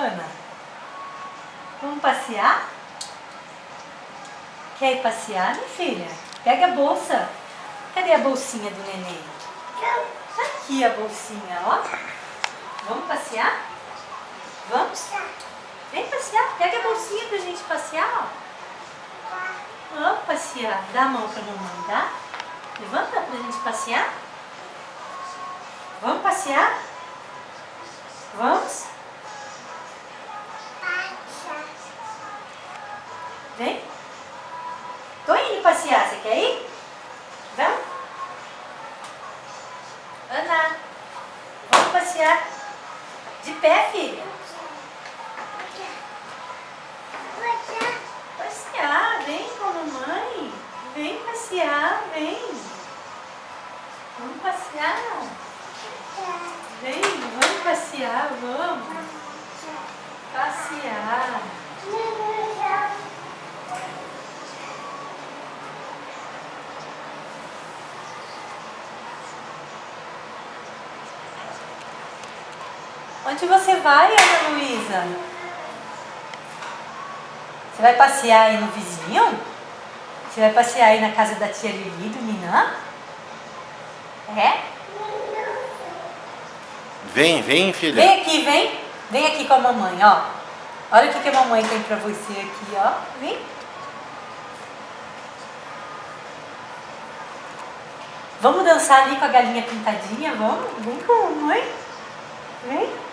Ana? Vamos passear? Quer ir passear, minha filha? Pega a bolsa. Cadê a bolsinha do neném? Aqui a bolsinha, ó. Vamos passear? Vamos? Vem passear. Pega a bolsinha pra gente passear, ó. Vamos passear. Dá a mão pra mamãe, dá? Levanta pra gente passear. Vamos passear? Vamos? Vem. Tô indo passear. Você quer ir? Vamos? Ana, vamos passear. De pé, filha. Passear, vem com a mamãe. Vem passear, vem. Vamos passear. Vem, vamos passear, vamos. Passear. Onde você vai, Ana Luísa? Você vai passear aí no vizinho? Você vai passear aí na casa da tia Lili, do Ninã? É? Vem, filha. Vem aqui, vem. Vem aqui com a mamãe, ó. Olha o que a mamãe tem pra você aqui, ó. Vem. Vamos dançar ali com a galinha pintadinha, vamos? Vem com a mamãe. Vem.